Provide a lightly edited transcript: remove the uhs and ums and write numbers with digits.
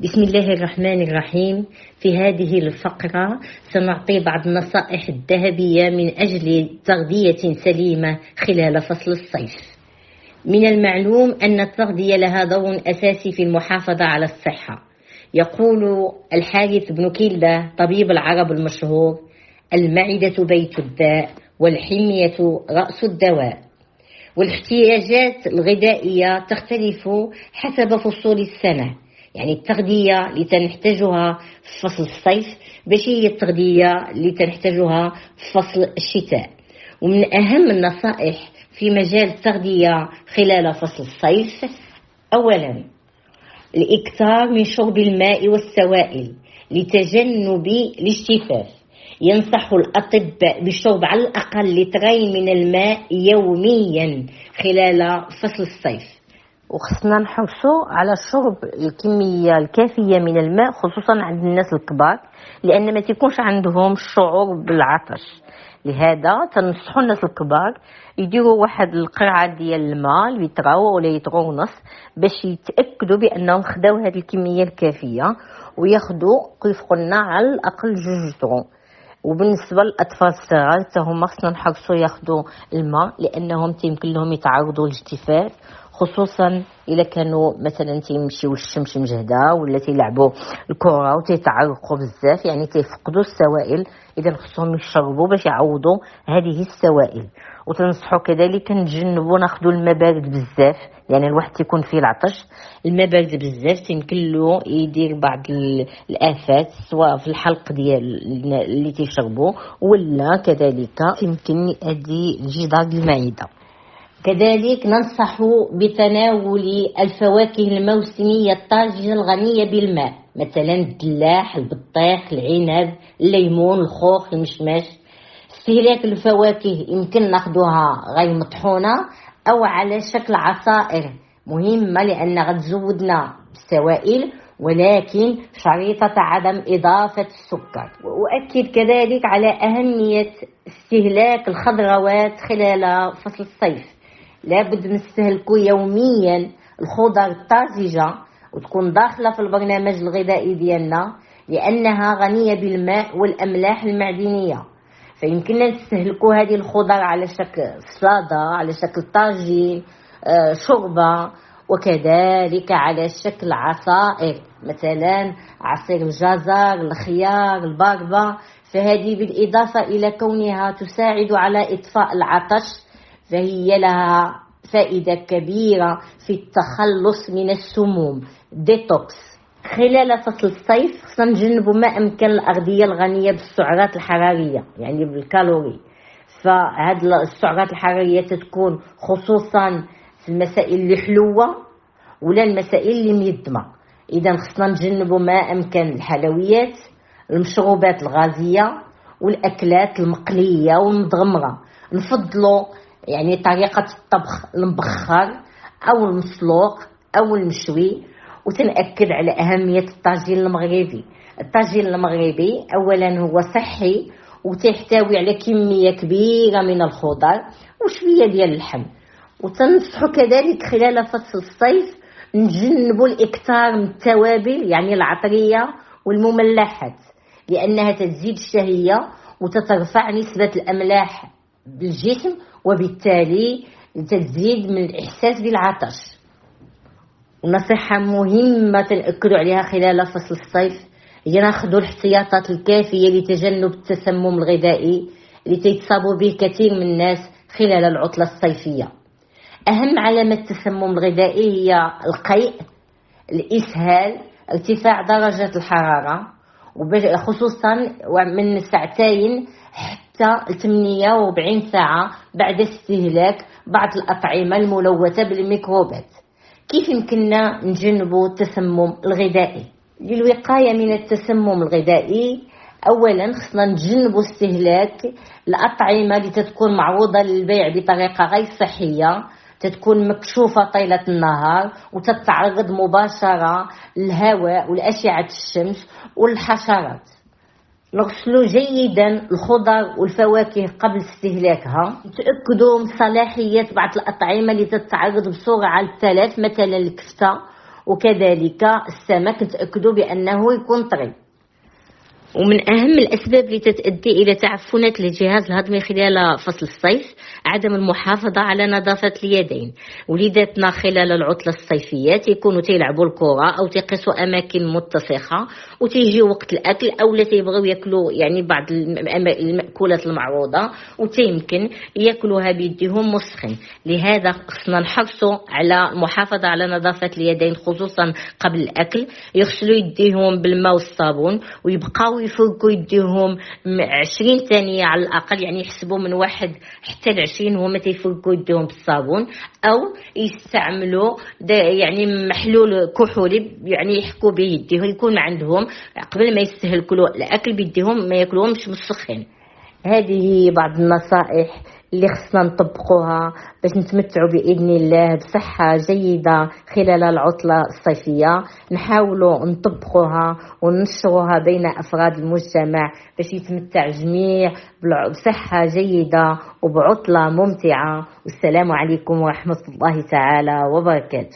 بسم الله الرحمن الرحيم. في هذه الفقرة سنعطي بعض النصائح الذهبية من أجل تغذية سليمة خلال فصل الصيف. من المعلوم أن التغذية لها دور أساسي في المحافظة على الصحة. يقول الحارث بن كلدة طبيب العرب المشهور: المعدة بيت الداء والحمية رأس الدواء. والاحتياجات الغذائية تختلف حسب فصول السنة، يعني التغذية اللي تنحتاجها في فصل الصيف باش هي التغذية اللي تنحتاجها في فصل الشتاء. ومن أهم النصائح في مجال التغذية خلال فصل الصيف: أولا، الإكثار من شرب الماء والسوائل لتجنب الاجتفاف. ينصح الأطباء بشرب على الأقل لترين من الماء يوميا خلال فصل الصيف. وخصنا نحرصوا على شرب الكمية الكافية من الماء خصوصا عند الناس الكبار، لأن ما تكونش عندهم الشعور بالعطش. لهذا تنصحوا الناس الكبار يديروا واحد القرعة ديال الماء لترو ولا يترو ونص باش يتأكدوا بأنهم خداو هذه الكمية الكافية، وياخدوا كيف قلنا على الأقل 2 لتر. وبالنسبة للأطفال الصغار تهم خصنا نحرصوا ياخدوا الماء، لأنهم يمكن لهم يتعرضوا للاجتفاف، خصوصا إذا كانوا مثلا تيمشيو الشمس مجهدة ولا تيلعبوا الكرة وتيتعرقوا بزاف، يعني تيفقدوا السوائل. إذا خصهم يشربوا باش يعوضوا هذه السوائل. وتنصحوا كذلك نتجنبوا ناخذوا الماء بارد بزاف، يعني الواحد تيكون فيه العطش. الماء بارد بزاف يمكن له يدير بعض الآفات، سواء في الحلق ديال اللي تيشربوا ولا كذلك يمكن يؤدي لجدار المعدة. كذلك ننصح بتناول الفواكه الموسمية الطازجة الغنية بالماء، مثلا الدلاح، البطيخ، العنب، الليمون، الخوخ، المشماش. استهلاك الفواكه يمكن ناخدوها غير مطحونة أو على شكل عصائر، مهمة لأن غتزودنا السوائل، ولكن شريطة عدم إضافة السكر. وأؤكد كذلك على أهمية استهلاك الخضروات خلال فصل الصيف. لابد نستهلكوا يوميا الخضر الطازجة وتكون داخلة في البرنامج الغذائي ديالنا، لأنها غنية بالماء والأملاح المعدنية. فيمكننا نستهلكوا هذه الخضر على شكل سلطة، على شكل طاجين، شوربة، وكذلك على شكل عصائر، مثلا عصير الجزر، الخيار، الباربة. فهذه بالإضافة إلى كونها تساعد على إطفاء العطش، فهي لها فائدة كبيرة في التخلص من السموم، ديتوكس. خلال فصل الصيف خصنا نتجنبوا ما أمكن الأغذية الغنية بالسعرات الحرارية، يعني بالكالوري. فهاد السعرات الحرارية تكون خصوصا في المسائل اللي حلوة ولا المسائل اللي ميدمة. إذا خصنا نتجنبوا ما أمكن الحلويات، المشروبات الغازية، والأكلات المقلية والمدغمرة. نفضلوا يعني طريقة الطبخ المبخر أو المسلوق أو المشوي. وتنأكد على أهمية الطاجين المغربي. الطاجين المغربي أولا هو صحي وتحتوي على كمية كبيرة من الخضر وشوية ديال اللحم. وتنصحوا كذلك خلال فصل الصيف نتجنبوا الإكثار من التوابل، يعني العطرية والمملحات، لأنها تزيد الشهية وتترفع نسبة الأملاح بالجسم، وبالتالي تزيد من الإحساس بالعطش. ونصيحة مهمة تنأكدوا عليها خلال فصل الصيف هي ناخذوا الاحتياطات الكافية لتجنب التسمم الغذائي اللي تيتصابوا به كثير من الناس خلال العطلة الصيفية. أهم علامات التسمم الغذائي هي القيء، الإسهال، ارتفاع درجة الحرارة، وخصوصا من 2 حتى 48 ساعة بعد استهلاك بعض الأطعمة الملوثة بالميكروبات. كيف يمكننا نجنبوا التسمم الغذائي؟ للوقاية من التسمم الغذائي أولا خصنا نتجنبوا استهلاك الأطعمة اللي تكون معروضة للبيع بطريقة غير صحية، تكون مكشوفة طيلة النهار وتتعرض مباشرة للهواء والأشعة الشمس والحشرات. نغسلوا جيدا الخضر والفواكه قبل استهلاكها. تأكدوا من صلاحية بعض الأطعمة اللي تتعرض بسرعة للتلف، مثلا الكفتة وكذلك السمك نتأكدوا بأنه يكون طري. ومن أهم الأسباب اللي تتؤدي إلى تعفنات الجهاز الهضمي خلال فصل الصيف عدم المحافظة على نظافة اليدين. وليداتنا خلال العطلة الصيفية تيكونوا تيلعبوا الكرة أو تيقصوا أماكن متسخة، وتيجي وقت الأكل أو تيبغيو ياكلوا يعني بعض المأكولات المعروضة وتيمكن ياكلوها بيديهم مسخن. لهذا خصنا نحرصوا على المحافظة على نظافة اليدين خصوصا قبل الأكل، يغسلوا يديهم بالماء والصابون ويبقاو يفركوا يديهم 20 ثانية على الأقل، يعني يحسبوا من 1 حتى 20 هما تيفركوا يديهم بالصابون، أو يستعملوا يعني محلول كحولي يعني يحكوا به يديهم، يكون عندهم قبل ما يستهلكوا الأكل بيديهم ما ياكلوهمش مسخن. هذه بعض النصائح اللي خصنا نطبقوها باش نتمتعوا بإذن الله بصحة جيدة خلال العطلة الصيفية. نحاولوا نطبقوها وننشروها بين أفراد المجتمع باش يتمتع الجميع بصحة جيدة وبعطلة ممتعة. والسلام عليكم ورحمة الله تعالى وبركاته.